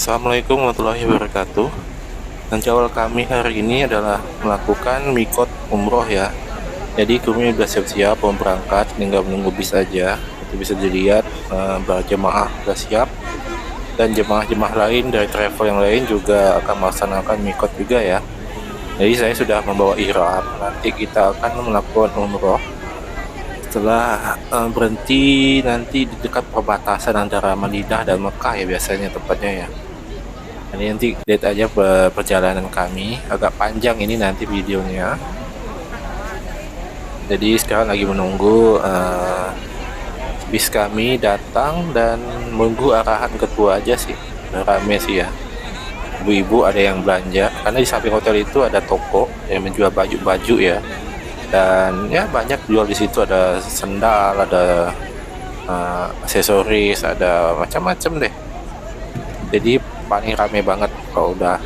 Assalamualaikum warahmatullahi wabarakatuh. Dan jadwal kami hari ini adalah melakukan mikot umroh ya. Jadi kami sudah siap-siap mau berangkat, tinggal menunggu bis aja. Itu bisa dilihat para jemaah sudah siap, dan jemaah-jemaah lain dari travel yang lain juga akan melaksanakan mikot juga ya. Jadi saya sudah membawa ihram. Nanti kita akan melakukan umroh setelah berhenti nanti di dekat perbatasan antara Madinah dan Mekah ya, biasanya tempatnya ya. Nanti lihat aja perjalanan kami, agak panjang ini nanti videonya. Jadi sekarang lagi menunggu bis kami datang dan menunggu arahan ketua aja sih. Rame sih ya, ibu-ibu ada yang belanja karena di samping hotel itu ada toko yang menjual baju-baju ya, dan ya banyak jual di situ, ada sendal, ada aksesoris, ada macam-macam deh. Jadi paling rame banget kalau udah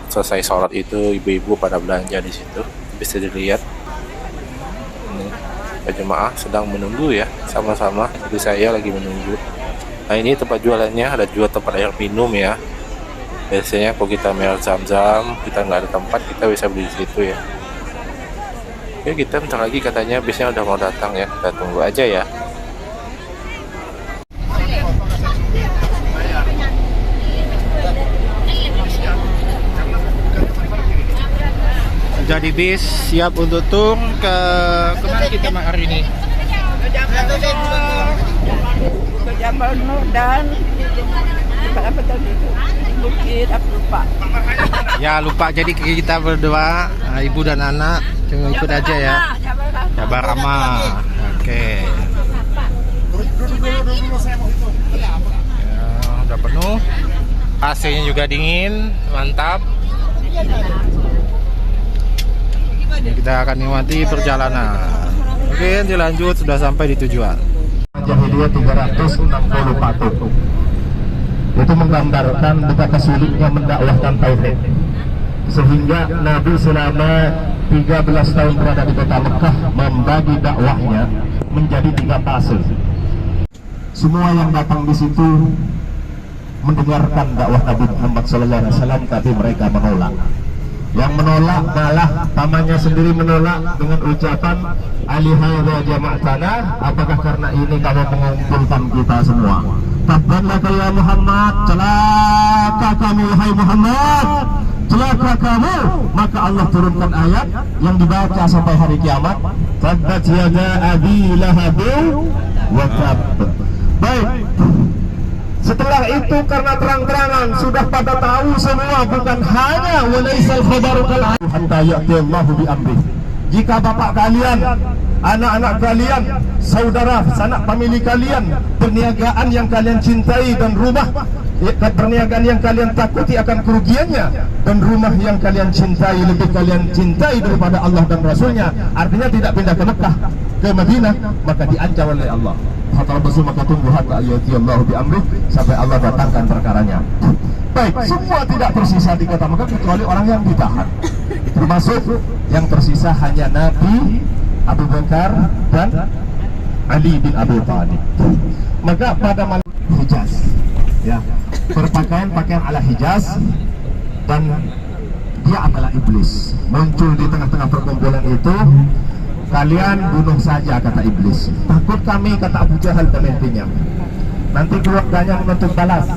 selesai sholat itu, ibu-ibu pada belanja di situ. Bisa dilihat ini jemaah sedang menunggu ya, sama-sama. Jadi saya lagi menunggu. Nah ini tempat jualannya, ada jual tempat air minum ya. Biasanya kalau kita merek Zam-Zam, kita nggak ada tempat, kita bisa beli di situ ya. Oke, kita bentar lagi katanya bisnya udah mau datang ya, kita tunggu aja ya. Jadi bis siap untuk tur ke kemana kita hari ini? Ke Jabal Nur dan apa tadi itu? Bukit apa lupa. Ya lupa, jadi kita berdua, ibu dan anak, cuma ikut aja ya. Jabar Rahmah. Oke. Ya, udah penuh. AC-nya juga dingin, mantap. Ini kita akan nikmati perjalanan. Oke, dilanjut, sudah sampai di tujuan. Jahiliyah 360 patut. Itu menggambarkan betapa sulitnya mendakwahkan tauhid, sehingga Nabi selama 13 tahun berada di kota Mekah membagi dakwahnya menjadi 3 fase. Semua yang datang di situ mendengarkan dakwah Nabi Muhammad SAW, tapi mereka menolak. Yang menolak malah pamannya sendiri menolak dengan ucapan alihadza jama'tana, apakah karena ini kamu mengumpulkan kita semua? Tabban laka ya Muhammad, celaka kamu hai Muhammad, celaka kamu. Maka Allah turunkan ayat yang dibaca sampai hari kiamat, tabbat yada abi lahab wa tab. Baik, setelah itu karena terang-terangan sudah pada tahu semua, bukan hanya walaisal khabaru kal hatta ya'ti Allahu bi amri. Jika bapak kalian, anak-anak kalian, saudara, sanak famili kalian, perniagaan yang kalian cintai dan rumah perniagaan yang kalian takuti akan kerugiannya, dan rumah yang kalian cintai lebih kalian cintai daripada Allah dan Rasulnya, artinya tidak pindah ke Mekah, ke Madinah, maka diancam oleh Allah. Hatta rasul, maka tunggu hatta ayati Allah bi amri, sampai Allah datangkan perkaranya. Baik, semua tidak tersisa di kota Mekah kecuali orang yang ditahan, termasuk yang tersisa hanya Nabi, Abu Bakar dan Ali bin Abi Thalib. Maka pada malam Hijaz ya, berpakaian pakaian ala Hijaz, dan dia adalah iblis muncul di tengah-tengah perkumpulan itu. Kalian bunuh saja, kata iblis. Takut kami, kata Abu Jahal pemimpinnya, nanti keluarganya menuntut balas.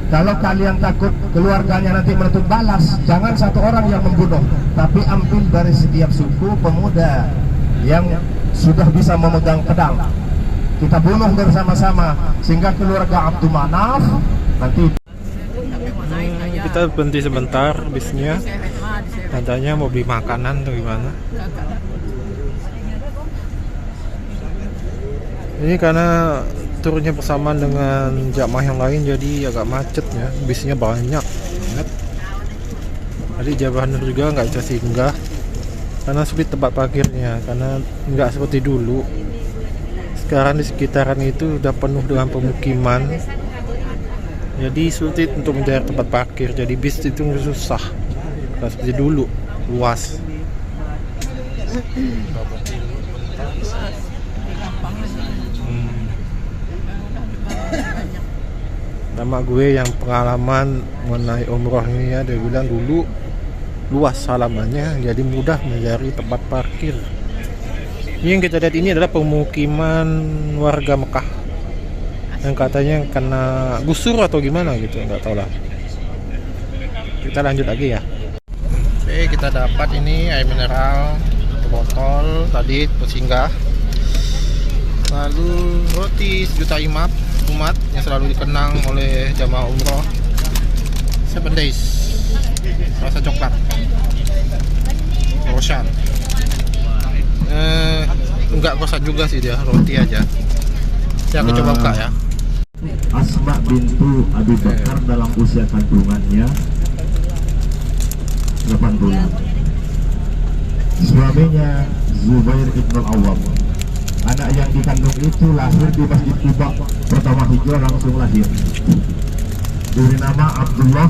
Kalau kalian takut keluarganya nanti menuntut balas, jangan satu orang yang membunuh, tapi ambil dari setiap suku pemuda yang sudah bisa memegang pedang, kita bunuh bersama-sama, sehingga keluarga Abdul Manaf nanti. Kita berhenti sebentar bisnya, katanya mau beli makanan atau gimana. Ini karena turunnya bersamaan dengan jamaah yang lain, jadi agak macet ya, bisnya banyak banget. Tadi Jabal Nur juga nggak bisa singgah karena sulit tempat parkirnya, karena nggak seperti dulu. Sekarang di sekitaran itu udah penuh dengan pemukiman, jadi sulit untuk mencari tempat parkir, jadi bis itu susah, nggak seperti dulu luas. sama gue yang pengalaman mengenai umroh ini ya, dia bilang dulu luas halamannya jadi mudah mencari tempat parkir. Ini yang kita lihat ini adalah pemukiman warga Mekah yang katanya kena gusur atau gimana gitu, nggak tahu lah. Kita lanjut lagi ya. Oke, kita dapat ini air mineral satu botol tadi pesinggah, lalu roti sejuta umat yang selalu dikenang oleh jamaah umroh, 7 days rasa coklat Roshan. Enggak kosan juga sih dia, roti aja. Saya coba buka ya. Asma bintu Abi Bakar dalam usia kandungannya 8 bulan. Suaminya Zubair ibn Al-Awwam, anak yang dikandung itu lahir di Masjid Quba, pertama hijrah langsung lahir. Diberi nama Abdullah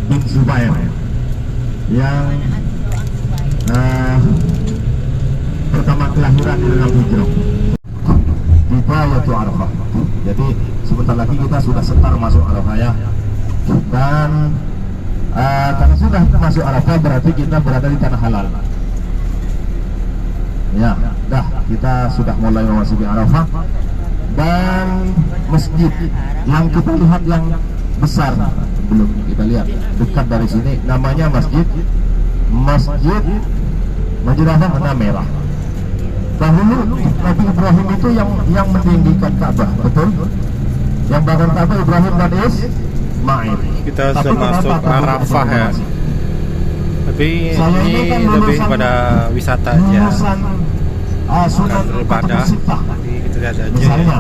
bin Zubair yang pertama kelahiran di dalam hijrah. Kita yaitu Arafah. Jadi sebentar lagi kita sudah setar masuk Arafah ya. Dan karena sudah masuk Arafah berarti kita berada di tanah halal. Ya, dah kita sudah mulai memasuki Arafah. Dan masjid yang kita lihat yang besar, belum kita lihat dekat dari sini, namanya Masjid Arafah warna merah. Dahulu Nabi Ibrahim itu yang meninggikan Ka'bah, betul? Yang bangun Ka'bah Ibrahim dan Ismail. Kita sudah masuk Arafah ya. Tapi ini kan lebih pada wisata aja, Sunan beribadah. Jadi kita lihat aja. Misalnya,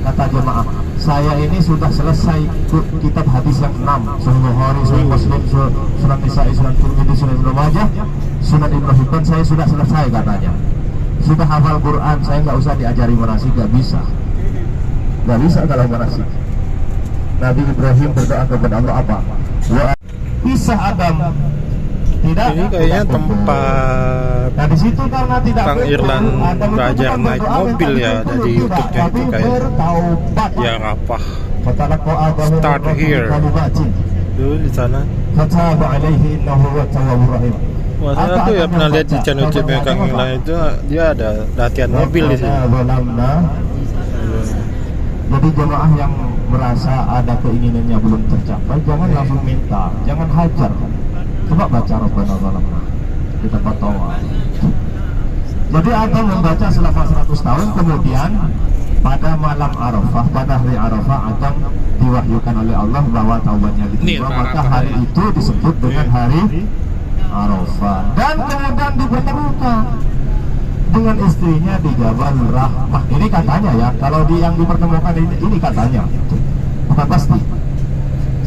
kata jemaah, saya ini sudah selesai kitab hadis yang 6, Sahih Bukhari, Sahih Muslim, Sunan Nisa'i, Sunan Tirmidzi, Sunan Ibnu Majah, Sunan Ibnu Hibban, saya sudah selesai katanya. Sudah hafal Quran, saya nggak usah diajari manasik, nggak bisa kalau manasik. Nabi Ibrahim berdoa kepada Allah apa? Kisah Adam. Tidak. Ini kayaknya tempat Nah di situ karena tidak Kang Irlan belajar naik mobil ya, dari YouTube-nya itu kayak ya Arafah. Start here. Dulu di sana. Masalah tuh ya pernah lihat di channel YouTube-nya Kang Irlan itu, dia ada latihan mobil di sini. Jadi jemaah yang merasa ada keinginannya belum tercapai, jangan langsung minta, jangan hajar. Coba baca Rabbana zalamna, kita fatwa. Jadi Adam membaca selama 100 tahun, kemudian pada malam Arafah, pada hari Arafah Adam diwahyukan oleh Allah bahwa taubatnya diterima, maka hari itu disebut dengan hari Arafah. Dan kemudian dipertemukan dengan istrinya di Jabal Rahmah. Ini katanya ya, kalau yang dipertemukan ini katanya, bukan pasti.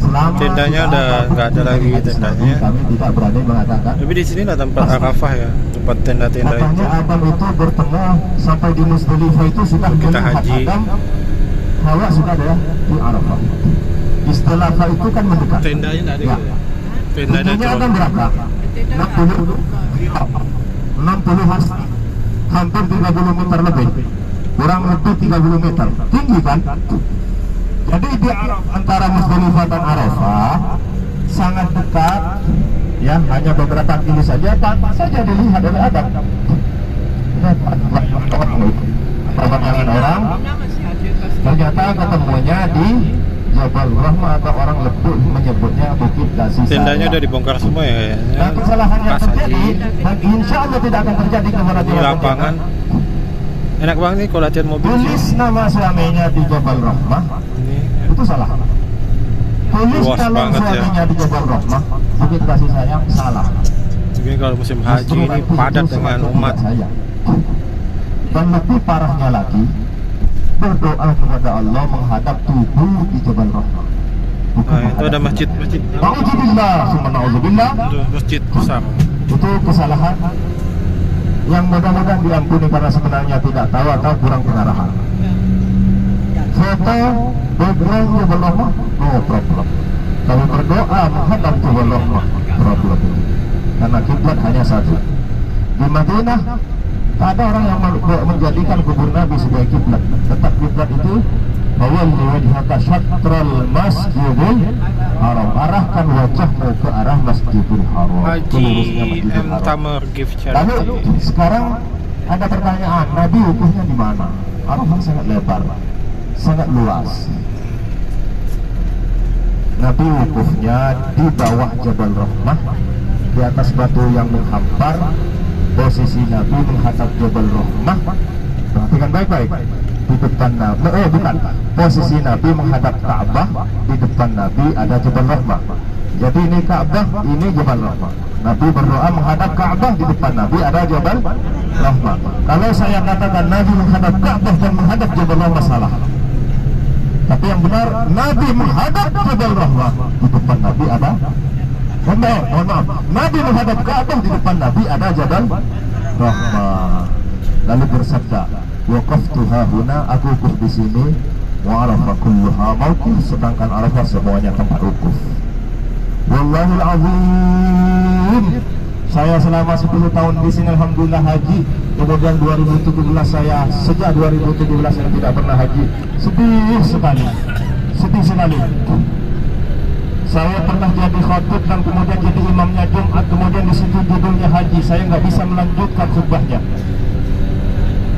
Tendanya udah nggak ada lagi tendanya. Kami tidak berani mengatakan. Tapi di sini lah tempat Arafah ya, tempat tenda-tenda itu. Katanya Adam itu bertemu sampai di Musdalifah itu sudah kita melihat haji. Adam, Hawa sudah ada di Arafah. Istilah itu kan mendekat. Tendanya nggak ada. Ya. Tendanya Tingginya itu. Adam berapa? 60 hasta, hampir 30 meter lebih, kurang lebih 30 meter tinggi kan? Jadi di antara Musdalifah dan Arafah sangat dekat, ya hanya beberapa kilo saja, tanpa saja dilihat oleh Adam. Perpanjangan orang, ternyata ketemunya di Jabal Rahmah atau orang Lebuk menyebutnya Bukit Kasih Sayang. Tendanya udah dibongkar semua ya. Dan kesalahan yang terjadi, dan insya Allah tidak akan terjadi kepada Di lapangan. Enak banget nih kalau latihan mobil. Tulis nama suaminya di Jabal Rahmah, itu salah. Tulis Luas kalau banget ya. suaminya di Jabal Rahmah, Bukit Kasih Sayang, salah. Mungkin kalau musim haji Justru ini nanti padat itu dengan semakin umat. tidak sayang. Dan lebih parahnya lagi, berdoa kepada Allah menghadap tubuh di Jabal Rahmah. Nah, itu ada masjid-masjid. Na'udzubillah, summa na'udzubillah. Itu masjid besar. Itu kesalahan yang mudah-mudahan diampuni karena sebenarnya tidak tahu atau kurang pengarahan. Foto background Jabal Rahmah, no problem. Kalau berdoa menghadap Jabal Rahmah, problem. Karena kiblat hanya satu. Di Madinah tak ada orang yang menjadikan kubur Nabi sebagai kiblat. Tetap kiblat itu fawalli wajhaka syatral masjidil haram, arahkan wajahmu ke arah Masjidil Haram, ke lurusnya Haji Masjidil M. Haram. Tamer gift Lalu charity. sekarang ada pertanyaan, Nabi wukufnya di mana? Arafah sangat lebar, sangat luas. Nabi wukufnya di bawah Jabal Rahmah, di atas batu yang menghampar. Posisi Nabi menghadap Jabal Rahmah. Perhatikan baik-baik. Di depan Nabi, bukan. Posisi Nabi menghadap Ka'bah, di depan Nabi ada Jabal Rahmah. Jadi ini Ka'bah, ini Jabal Rahmah. Nabi berdoa menghadap Ka'bah, di depan Nabi ada Jabal Rahmah. Kalau saya katakan Nabi menghadap Ka'bah dan menghadap Jabal Rahmah, salah. Tapi yang benar, Nabi menghadap Jabal Rahmah, di depan Nabi ada. Mohon maaf, Nabi menghadap Ka'bah, di depan Nabi ada Jabal Rahmah. Lalu bersabda, waqaftu hahuna, aku wukuf di sini, wa Arafah kulluha mauqif, sedangkan Arafah semuanya tempat wukuf. Wallahul azim. Saya selama 10 tahun di sini alhamdulillah haji. Kemudian 2017 saya, sejak 2017 saya tidak pernah haji. Sedih sekali. Sedih sekali. Saya pernah jadi khatib dan kemudian jadi imamnya Jumat, kemudian di situ judulnya haji. Saya nggak bisa melanjutkan khutbahnya.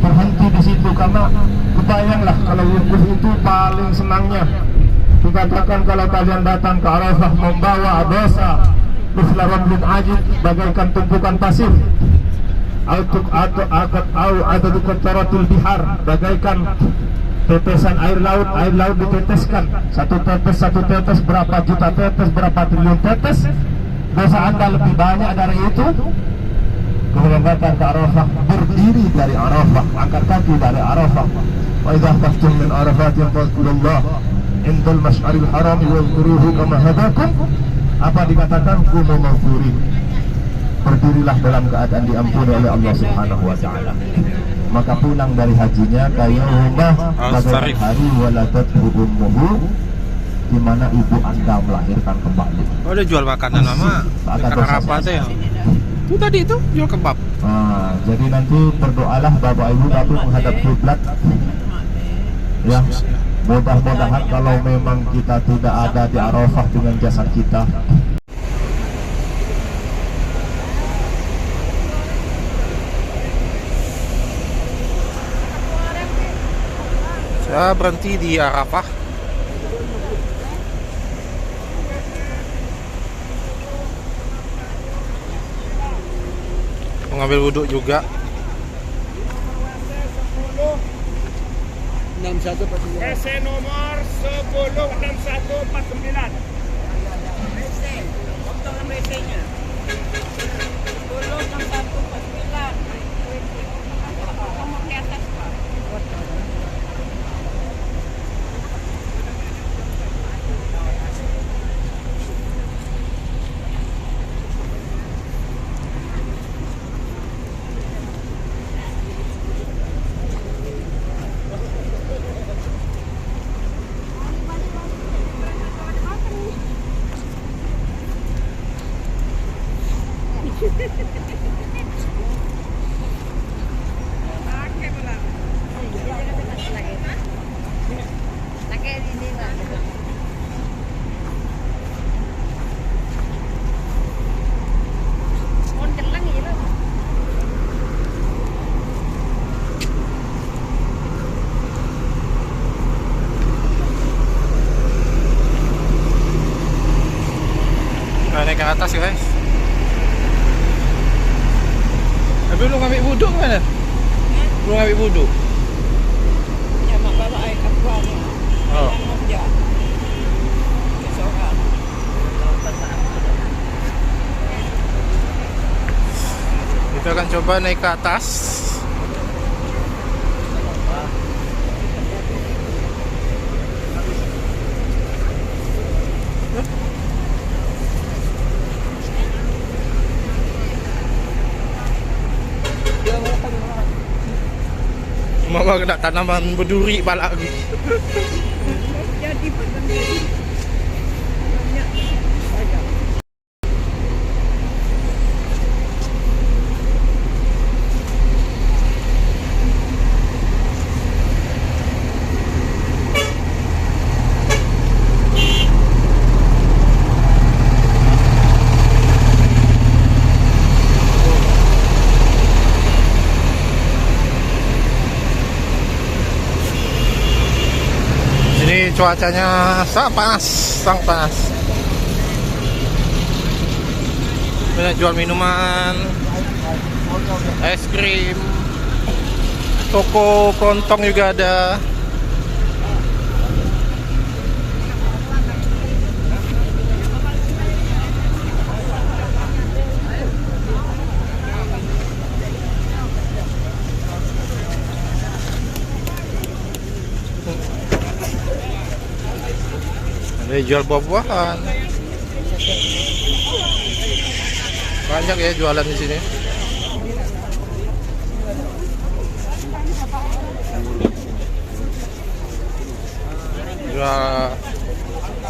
Berhenti di situ karena kebayanglah kalau wukuf itu paling senangnya. Dikatakan kalau kalian datang ke Arafah membawa dosa misla ramlin ajid, bagaikan tumpukan pasir, atau qatratul bihar, bagaikan tetesan air laut diteteskan, satu tetes berapa juta tetes, berapa triliun tetes, dosa Anda lebih banyak dari itu. Kemudian datang ke Arafah, berdiri dari Arafah, angkat kaki dari Arafah. Wa idza qaftum min Arafatin fadhkurullah indal masy'aril haram wadhkuruhu kama hadakum. Apa dikatakan? Kumu maghfurin. Berdirilah dalam keadaan diampuni oleh Allah Subhanahu wa taala. Maka pulang dari hajinya kayak rumah bagaikan hari waladathu ummuhu, di mana ibu Anda melahirkan kembali. Oh, ada jual makanan mama. Karena apa tuh ya? Itu tadi itu jual kebab. Nah, jadi nanti berdoalah Bapak Ibu tapi menghadap kiblat. Ya, mudah-mudahan kalau memang kita tidak ada di Arafah dengan jasad kita. Saya berhenti di Arafah. Mengambil wudhu juga. 6149. SC nomor 106149. Untuk BC-nya 106149. Nomor di atas, Pak. Naik ke atas guys. Tapi lu ngambil wudhu mana? Lu ngambil wudhu. Ya, mak bawa air aqua ni. Oh. Yang dia. Seorang. Kita akan coba naik ke atas. Mama kena tanaman berduri balak aku. Jadi penting. Banyak. Banyak. cuacanya sangat panas, sangat panas. Banyak jual minuman, es krim, toko kelontong juga ada. Ada jual buah-buahan. Banyak ya jualan di sini. Jual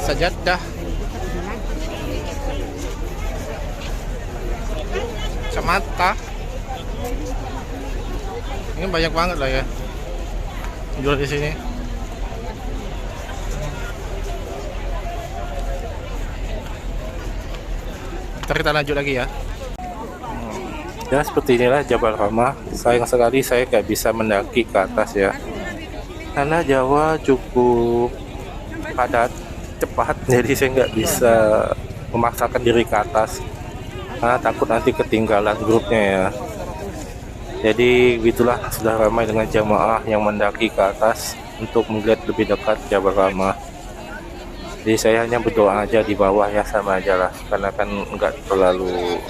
sajadah, kacamata. Ini banyak banget lah ya jual di sini. Ntar kita lanjut lagi ya. Ya seperti inilah Jabal Rahmah. Sayang sekali saya nggak bisa mendaki ke atas ya, karena Jawa cukup padat, cepat, jadi saya nggak bisa memaksakan diri ke atas karena takut nanti ketinggalan grupnya ya. Jadi begitulah, sudah ramai dengan jamaah yang mendaki ke atas untuk melihat lebih dekat Jabal Rahmah. Jadi saya hanya berdoa aja di bawah ya, sama aja lah, karena kan nggak terlalu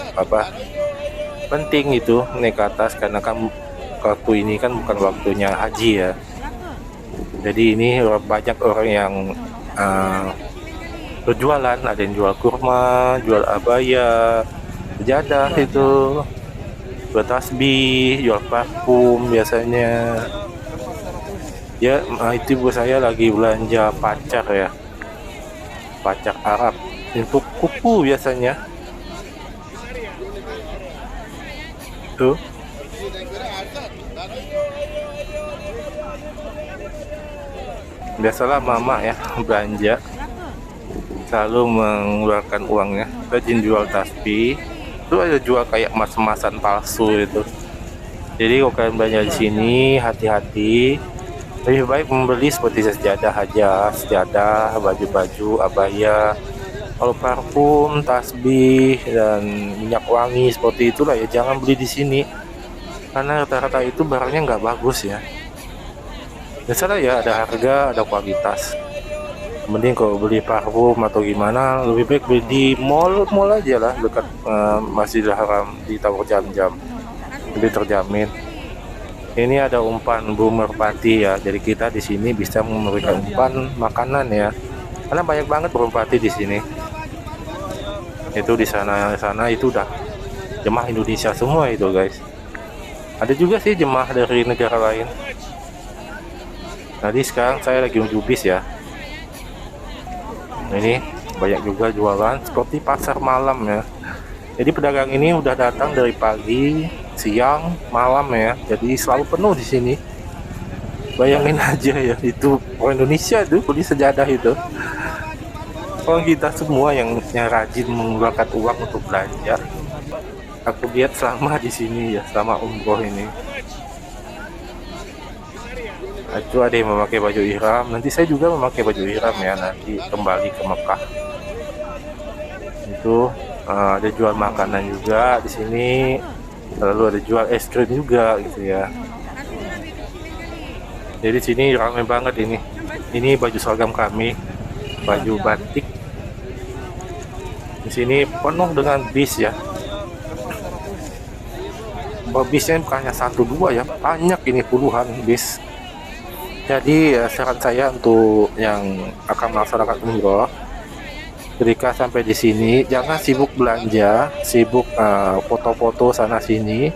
penting itu naik ke atas, karena kan waktu ini kan bukan waktunya haji ya. Jadi ini banyak orang yang berjualan, ada yang jual kurma, jual abaya, sejadah itu, jual tasbih, jual parfum biasanya. Ya itu ibu saya lagi belanja pacar ya, pacar Arab untuk kuku biasanya tuh. Biasalah mama ya belanja selalu mengeluarkan uangnya. Rajin jual tasbih, itu ada jual kayak emas-emasan palsu itu. Jadi kalau kalian belanja di sini hati-hati, lebih baik membeli seperti sejadah aja, sejadah, baju-baju, abaya. Kalau parfum, tasbih, dan minyak wangi seperti itulah ya jangan beli di sini, karena rata-rata itu barangnya nggak bagus ya. Biasalah ya, ada harga, ada kualitas. Mending kalau beli parfum atau gimana, lebih baik beli di mall aja lah, dekat Masjidil Haram di Tawur Jam-Jam, lebih terjamin. Ini ada umpan Bu merpati ya, jadi kita di sini bisa memberikan umpan makanan ya, karena banyak banget burung merpati di sini. Itu di sana itu udah jemaah Indonesia semua itu guys. Ada juga sih jemaah dari negara lain. Tadi sekarang saya lagi menuju bis ya. Ini banyak juga jualan seperti pasar malam ya. Jadi pedagang ini udah datang dari pagi, siang, malam ya. Jadi selalu penuh di sini. Bayangin aja ya, itu orang Indonesia tuh beli sejadah itu. Orang kita semua yang rajin mengeluarkan uang untuk belanja. Aku lihat selama di sini ya, selama umroh ini. Itu ada yang memakai baju ihram. Nanti saya juga memakai baju ihram ya, nanti kembali ke Mekah. Itu ada jual makanan juga di sini. Lalu ada jual es krim juga gitu ya. Jadi sini ramai banget ini. Ini baju seragam kami, baju batik. Di sini penuh dengan bis ya. Bisnya bukannya 1-2 ya, banyak ini, puluhan bis. Jadi saran saya untuk yang akan melaksanakan umroh, ketika sampai di sini jangan sibuk belanja, sibuk foto-foto sana sini.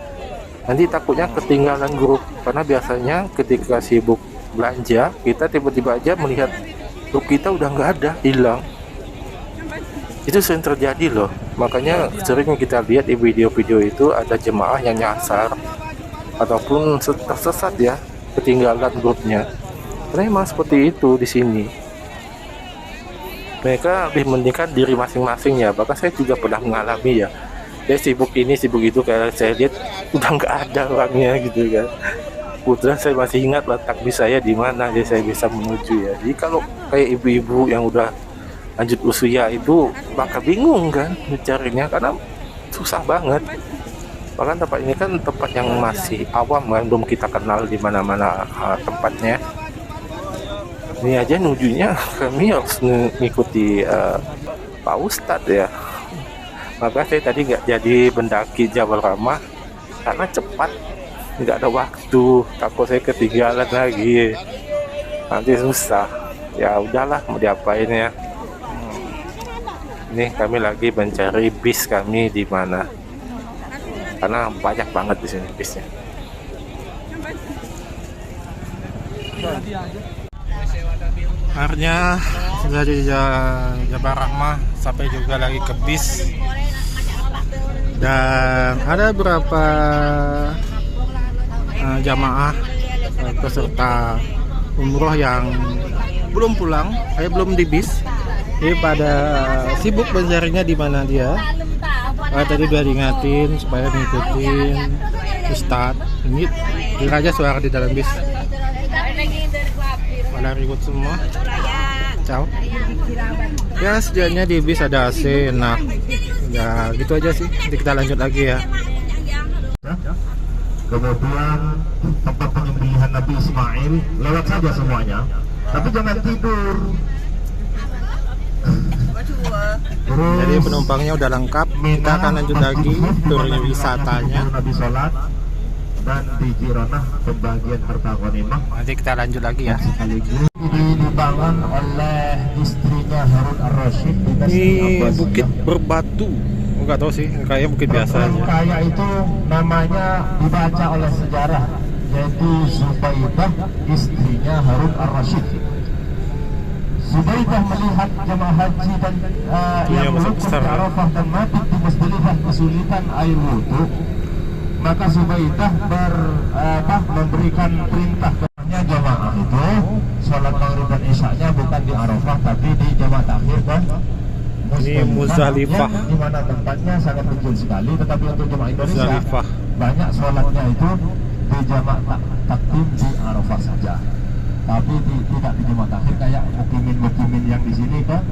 Nanti takutnya ketinggalan grup, karena biasanya ketika sibuk belanja kita tiba-tiba aja melihat grup kita udah nggak ada, hilang. Itu sering terjadi loh. Makanya sering kita lihat di video-video itu ada jemaah yang nyasar ataupun tersesat ya, ketinggalan grupnya. Karena memang seperti itu di sini. Mereka lebih mementingkan diri masing-masing ya. Bahkan saya juga pernah mengalami ya. Dia sibuk ini, sibuk itu, kayak saya lihat udah nggak ada orangnya gitu kan. kebetulan saya masih ingat letak bis saya di mana, jadi saya bisa menuju ya. Jadi kalau kayak ibu-ibu yang udah lanjut usia itu maka bingung kan mencarinya karena susah banget. Bahkan tempat ini kan tempat yang masih awam kan, belum kita kenal di mana-mana tempatnya. Ini aja nujunya kami harus mengikuti Pak Ustadz ya. Maka saya tadi nggak jadi mendaki Jabal Rahmah karena cepat, nggak ada waktu, takut saya ketinggalan lagi, nanti susah. Ya udahlah, mau diapain ya. Ini kami lagi mencari bis kami di mana, karena banyak banget di sini bisnya. Akhirnya sudah di Jabal Rahmah, sampai juga lagi ke bis. Dan ada beberapa jamaah peserta umroh yang belum pulang, belum di bis. Jadi pada sibuk mencarinya di mana dia. Tadi udah diingatin supaya ngikutin Ustadz. Ini dengar aja suara di dalam bis. Pada ribut semua. Ciao. Ya sejauhnya di bis ada AC, enak. Ya gitu aja sih. Nanti kita lanjut lagi ya. Kemudian tempat penyembelihan Nabi Ismail, lewat saja semuanya. Tapi jangan tidur. Jadi penumpangnya udah lengkap. Kita akan lanjut lagi tur wisatanya. Nabi sholat dan di Jiranah pembagian harta ghanimah. Nanti kita lanjut lagi ya. Sekaligus ini dibangun oleh istrinya Harun Ar-Rasyid. Ini bukit berbatu. Enggak tahu sih, kayaknya bukit biasa aja. Kaya itu namanya dibaca oleh sejarah, yaitu Zubaidah istrinya Harun Ar-Rasyid. Zubaidah melihat jemaah haji dan yang melukuk di Arafah dan mati di Musdalifah kesulitan air wudhu, maka Zubaidah memberikan perintah kepada jemaah itu sholat maghrib dan isya'nya bukan di Arafah tapi di jemaah takhir dan Muzdalifah, di mana tempatnya sangat kecil sekali, tetapi untuk jemaah Indonesia Muzdalifah banyak sholatnya itu di jemaah takdim di Arafah saja, tapi tidak di jemaah takhir kayak mukimin yang di sini kan.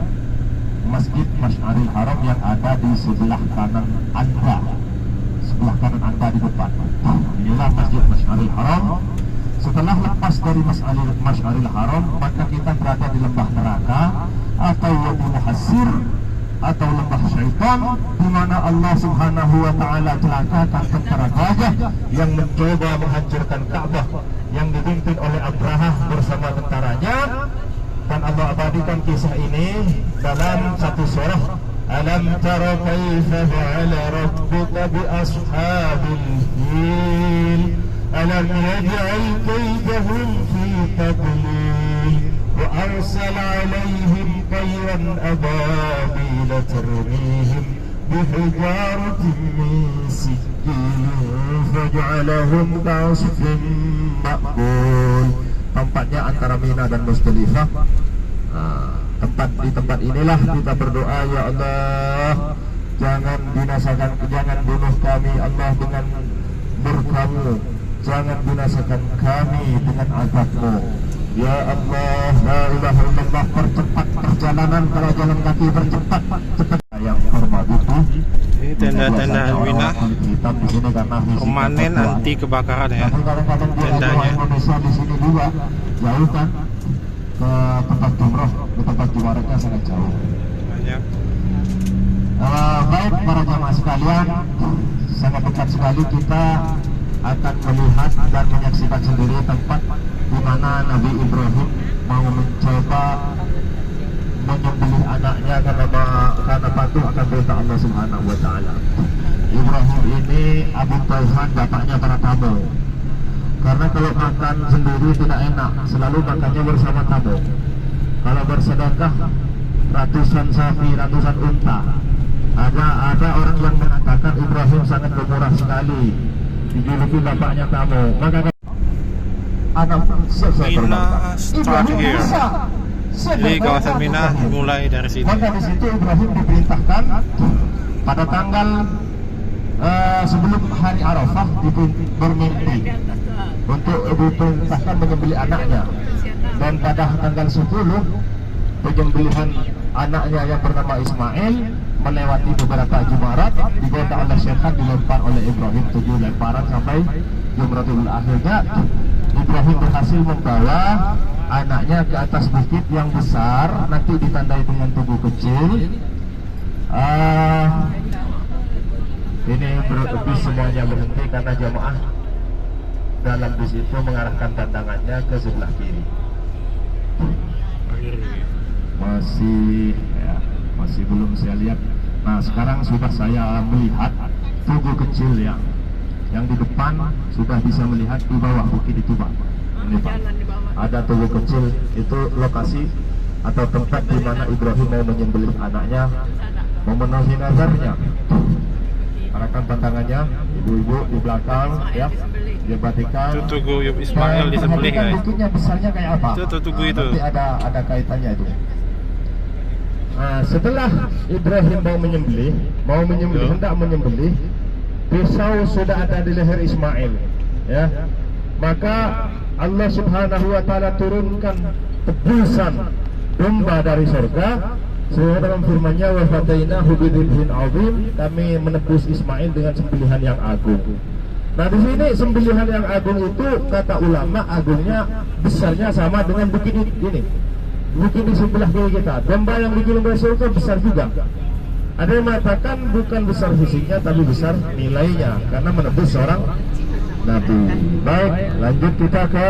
Masjid Masy'aril Haram yang ada di sebelah kanan Anda di depan. Inilah Masjid Masy'aril Haram. Setelah lepas dari Masy'aril Haram, maka kita berada di lembah neraka atau Wadi Muhassir atau lembah syaitan, di mana Allah Subhanahu wa taala celakakan tentara gajah yang mencoba menghancurkan Ka'bah yang dipimpin oleh Abraha bersama tentaranya. Dan Allah abadikan kisah ini dalam satu surah, Alam tara kaifa fa'ala rabbuka bi ashabil fil alam yaj'al kaydahum fi tadlil wa arsala 'alayhim tayran ababil tarmihim bihijaratin min sijil faj'alahum ka'asfin ma'kul. Tempatnya antara Mina dan Musdalifah. Di tempat inilah kita berdoa, ya Allah, jangan binasakan, jangan bunuh kami Allah dengan murka-Mu, jangan binasakan kami dengan azab-Mu. Ya Allah, la ilaha illallah, percepat perjalanan, kalau jalan kaki bercepat yang hormat itu. Ini tenda-tenda Mina permanen anti kebakaran ya. Tendanya. Indonesia di sini juga jauh kan ke tempat jumroh, ke tempat juwaranya sangat jauh. Banyak. Baik para jamaah sekalian, sangat dekat sekali kita akan melihat dan menyaksikan sendiri tempat di mana Nabi Ibrahim mau mencoba menyembelih anaknya karena patuh akan perintah Allah Subhanahu wa taala. Ibrahim ini Abu Taihan, bapaknya para tamu. Karena kalau makan sendiri tidak enak, selalu makannya bersama tamu. Kalau bersedekah ratusan sapi, ratusan unta. Ada orang yang mengatakan Ibrahim sangat pemurah sekali, dijuluki bapaknya tamu. Maka Mina start here. Jadi kawasan Mina mulai dari sini. Maka di situ Ibrahim diperintahkan pada tanggal sebelum hari Arafah bermimpi. untuk diperintahkan menyembelih anaknya. Dan pada tanggal 10 penyembelihan anaknya yang bernama Ismail melewati beberapa jemarat, digoda oleh syaitan, dilempar oleh Ibrahim 7 lemparan sampai Jumratul. Akhirnya Ibrahim berhasil membawa anaknya ke atas bukit yang besar, nanti ditandai dengan tugu kecil. Ini bis semuanya berhenti karena jamaah dalam bis itu mengarahkan pandangannya ke sebelah kiri. Masih belum saya lihat. Nah, sekarang sudah saya melihat tugu kecil yang di depan, sudah bisa melihat di bawah bukit itu, Pak. Ini, Pak, ada tugu kecil, itu lokasi atau tempat di mana Ibrahim mau menyembelih anaknya, memenuhi nazarnya. Arahkan pandangannya, ibu-ibu di belakang, ya, diperhatikan. Itu tugu Ismail disembelih, guys. Bukitnya besarnya kayak apa? Itu tugu itu. Nanti ada kaitannya itu. Nah, setelah Ibrahim mau menyembelih, hendak menyembelih, pisau sudah ada di leher Ismail, ya. Maka Allah Subhanahu wa taala turunkan tebusan domba dari surga. Sesuai dalam firman-Nya, wa fatainahu bidzibhin azim, kami menebus Ismail dengan sembelihan yang agung. Nah, di sini sembelihan yang agung itu kata ulama agungnya besarnya sama dengan bukit ini. Bukit di sebelah kiri kita. Domba yang bikin surga besar juga. Ada yang mengatakan bukan besar fisiknya tapi besar nilainya karena menebus seorang nabi. Baik, lanjut kita ke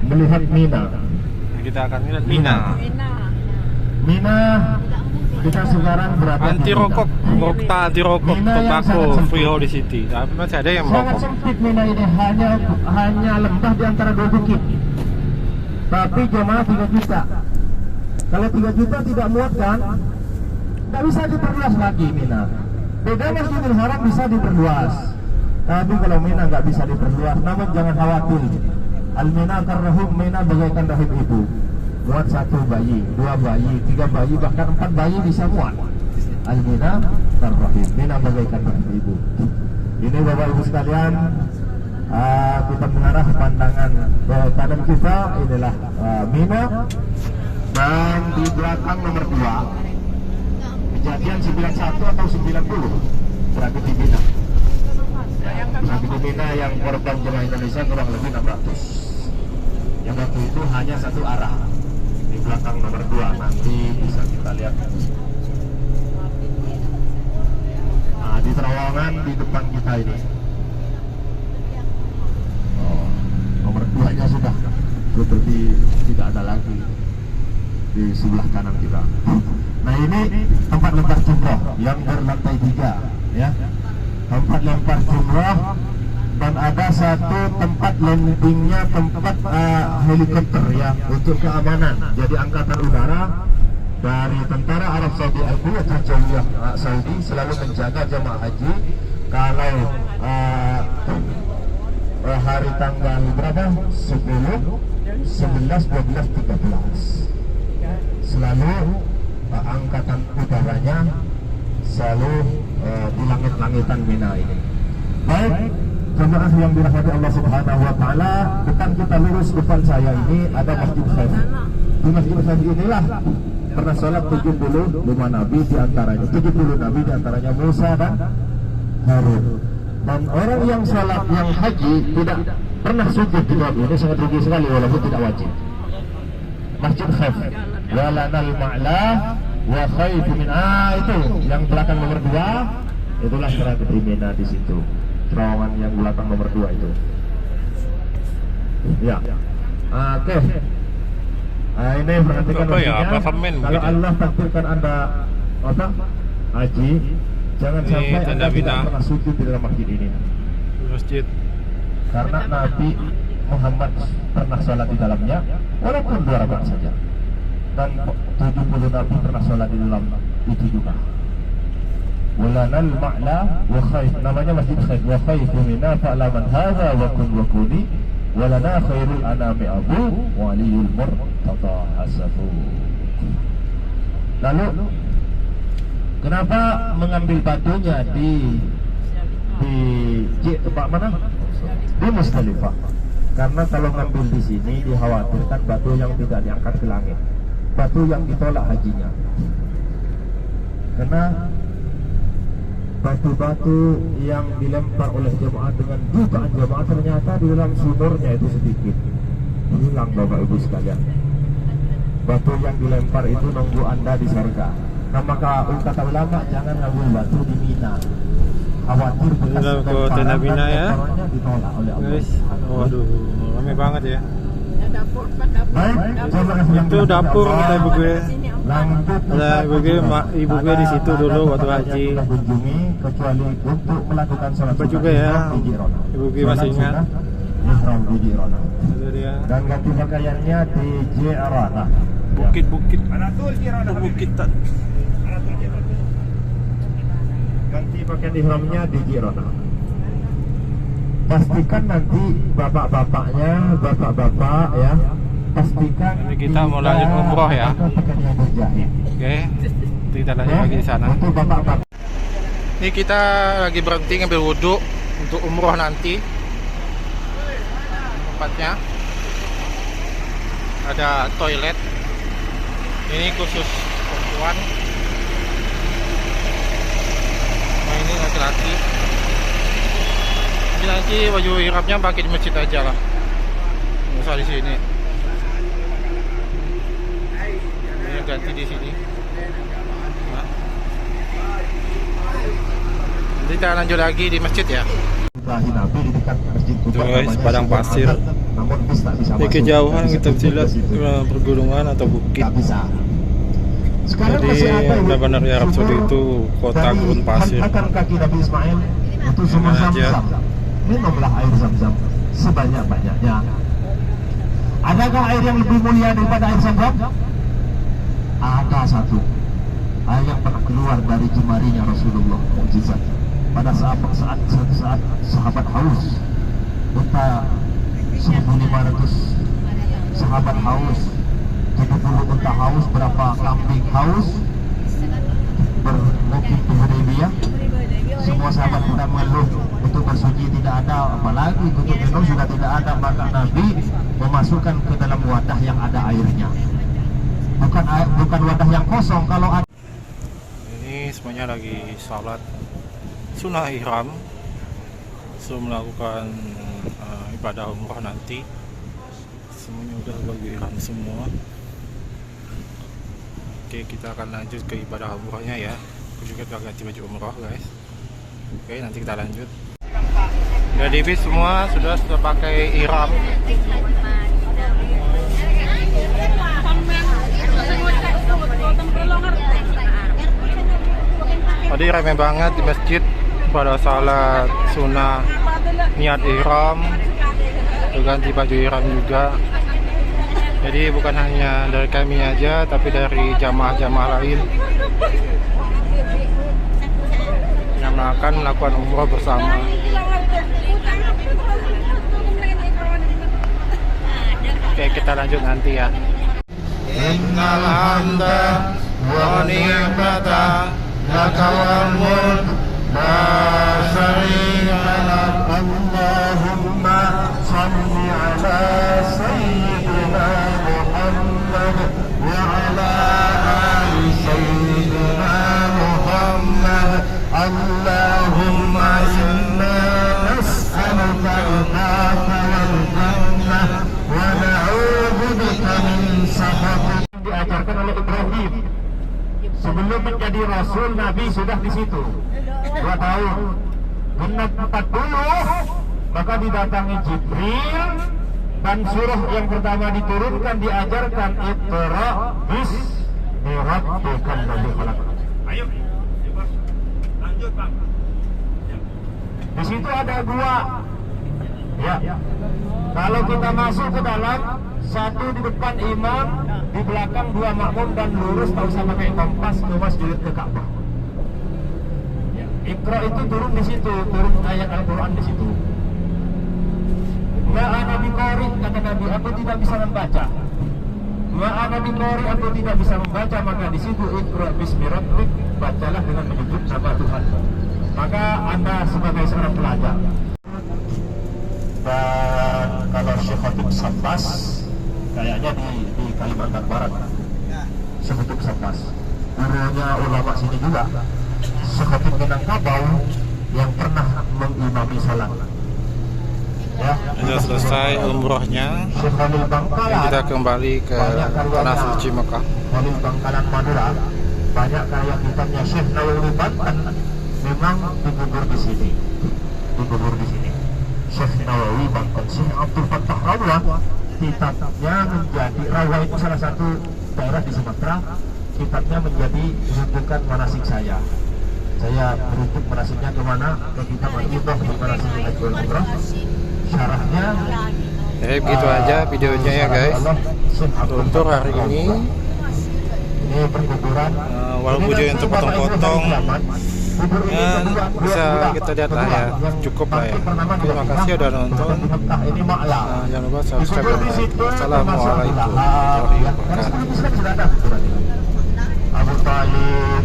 melihat Mina. Kita akan lihat Mina. Kita sekarang berada Anti rokok, anti rokok, tobacco, freehold di city. Tapi masih ada yang sangat merokok. sempit Mina ini, hanya lembah di antara dua bukit. Tapi jemaah 3 juta. Kalau 3 juta tidak muat kan, tidak bisa diperluas lagi Mina. Beda Masjidil Haram bisa diperluas, tapi kalau Mina nggak bisa diperluas. Namun jangan khawatir, Al-Mina karrahim, Mina bagaikan rahim ibu. Muat 1 bayi, 2 bayi, 3 bayi, bahkan 4 bayi bisa muat. Al-Mina karrahim, Mina bagaikan rahim ibu. Ini Bapak Ibu sekalian, kita mengarah pandangan ke kanan kita, inilah Mina. Dan di belakang nomor 2 kejadian 91 atau 90 tragedi Mina. Tragedi Mina yang korban jemaah Indonesia kurang lebih 600. Yang waktu itu hanya satu arah. Di belakang nomor 2 nanti bisa kita lihat. Nah, di terowongan di depan kita ini. Nomor 2-nya sudah seperti tidak ada lagi di sebelah kanan kita. Nah, ini tempat lempar jumroh yang berlantai 3, ya. Tempat lempar jumroh, dan ada satu tempat landingnya, tempat helikopter ya untuk keamanan. Jadi angkatan udara dari tentara Arab Saudi Arabia Saudi selalu menjaga jemaah haji kalau hari tanggal berapa? 10, 11, 12, 13. Selalu angkatan udaranya selalu di langit-langitan Mina ini. Baik, jemaah yang dirahmati Allah Subhanahu wa taala, depan kita lurus depan saya ini ada Masjid Khaif. Di Masjid Khaif inilah pernah sholat 75 nabi di antaranya, 70 nabi di antaranya Musa dan Harun. Dan orang yang sholat yang haji tidak pernah sujud di bawah ini sangat rugi sekali walaupun tidak wajib. Masjid Khaif, walanal ma'la wa khaifu min, itu yang belakang nomor 2, itulah tragedi Mina di situ. Terowongan yang belakang nomor 2 itu. Ya. Oke. Ini perhatikan kalau Allah takdirkan Anda haji, jangan sampai Anda tidak pernah sujud di dalam masjid ini. Masjid. Karena Nabi Muhammad pernah sholat di dalamnya, walaupun 2 rakaat saja. Dan 70 Nabi pernah sholat di dalam itu juga. Walanal ma'la wa khaif, namanya Masjid Khaif. Wa khaifu minna fa'laman hadha wa kun wa kuni walana khairul anami abu wa aliyul murtada hasafu. Lalu kenapa mengambil batunya di tempat mana? di Musdalifah. Karena kalau ngambil di sini dikhawatirkan batu yang tidak diangkat ke langit, batu yang ditolak hajinya. Karena batu-batu yang dilempar oleh jemaah dengan jutaan jemaah ternyata di dalam sumurnya itu sedikit. Hilang Bapak Ibu sekalian. Batu yang dilempar itu nunggu Anda di surga. Nah, maka kata ulama jangan ngambil batu di Mina. Khawatir bekas lemparan Mina ya. Ditolak oleh Allah. Guys, waduh, ramai banget ya. Dapur, dapur. Baik, Itu dapur kita Ibu gue. lanjut Ada ibu gue di situ dulu waktu haji. kunjungi kecuali untuk melakukan sholat Apa juga sunnah ya? ihram di Jirona. Ibu gue masih Sholat ingat. sunnah ihram di Jirona. Itu dia. Dan ganti pakaiannya di Jirona. Bukit-bukit. Bukit tak. Ganti pakaian ihramnya di Jirona. Pastikan nanti bapak-bapaknya, bapak-bapak ya, pastikan Ini kita mau lanjut umroh ya. pakaian yang berjahit. Oke. Kita lanjut lagi di sana. Untuk bapak-bapak. Ini kita lagi berhenti ngambil wudhu untuk umroh nanti. Tempatnya ada toilet. Ini khusus perempuan. Nah, ini laki-laki. Jadi nanti baju ihramnya pakai di masjid aja lah. Nggak usah di sini. Ini ganti di sini. Nah. Nanti kita lanjut lagi di masjid ya. Ibrahim Nabi di dekat Masjid Kuba, Tuh guys, namanya padang Sumur pasir. Azad, namun bis tak bisa Di masuk. kejauhan Bisa kita bisa lihat situ. pergunungan atau bukit. Tak bisa. Sekarang Jadi masih ada benar-benar di Arab Saudi sumur itu kota dari gurun pasir. hentakan kaki Nabi Ismail itu sumur Mana aja. Zam-Zam. Minumlah air Zam-Zam sebanyak-banyaknya. Adakah air yang lebih mulia daripada air Zam-Zam? Ada satu. Air yang pernah keluar dari jemarinya Rasulullah, mukjizat. Pada saat sahabat haus, unta 1.500 sahabat haus, 70 unta haus, berapa kambing haus, bermukim di Hudaybiyah. Semua sahabat sudah mengeluh untuk bersuci tidak ada, apalagi untuk minum sudah tidak ada, maka Nabi memasukkan ke dalam wadah yang ada airnya. Bukan wadah yang kosong. Kalau ada Ini semuanya lagi salat sunnah ihram sebelum melakukan ibadah umrah nanti. Semuanya udah bagi ihram semua. Oke, kita akan lanjut ke ibadah umrahnya ya. Aku juga udah ganti baju umrah guys. Oke, nanti kita lanjut. Jadi semua sudah pakai ihram. Tadi ramai banget di masjid pada salat sunnah niat ihram, ganti baju ihram juga. Jadi bukan hanya dari kami aja, tapi dari jamaah-jamaah lain yang akan melakukan umroh bersama. Oke, kita lanjut nanti ya. Innal hamda wa ni'mata laka wal mulk la syarika lak. Allahumma salli ala sayyidina Muhammad wa ala ali sayyidina Muhammad. Allahumma inna nas'aluka al-'afwa wal jannah wa na'udzu bika min sakhatik. Diajarkan oleh Ibrahim sebelum menjadi rasul, Nabi sudah di situ 2 tahun. Genap 40 maka didatangi Jibril dan surah yang pertama diturunkan diajarkan Iqra bismi rabbikal ladzi khalaq. Ayo, lanjut Bang. Di situ ada 2. Ya. Kalau kita masuk ke dalam, 1 di depan imam, di belakang 2 makmum dan lurus tak usah pakai kompas ke masjid ke Ka'bah. Iqra itu turun di situ, turun ayat Al-Quran di situ. Ma'ana biqari, kata Nabi, aku tidak bisa membaca. Ma'ana biqari, aku tidak bisa membaca, maka di situ Iqra bismi rabbik, bacalah dengan menyebut nama Tuhan. Maka Anda sebagai seorang pelajar. Dan kalau Syekh Khatib Sabbas kayaknya di Kalimantan Barat. Syekh Khatib Sabbas gurunya ulama sini juga, Syekh Khatib Minangkabau yang pernah mengimami salat. Ya, Sudah selesai umrohnya, Syekh Khalil Bangkalan, kita kembali ke Tanah Suci Mekah. Khalil Bangkalan Madura, banyak karya kitabnya. Syekh Nawawi Banten memang dikubur di sini, Syekh Nawawi Banten. Syekh Abdul Fattah Rawah, kitabnya menjadi, Rawah itu salah satu daerah di Sumatera, kitabnya menjadi rujukan manasik saya merujuk manasiknya kemana, ke kitab Al-Idah di manasik Haji wal Umrah. Syarahnya Jadi begitu aja videonya ya guys untuk hari ini. Ini perkuburan, Walaupun video yang terpotong-potong ya bisa kita lihat lah ya, cukup lah ya. Terima kasih udah nonton. Jangan lupa subscribe dan like. Assalamualaikum warahmatullahi wabarakatuh. Abu Talib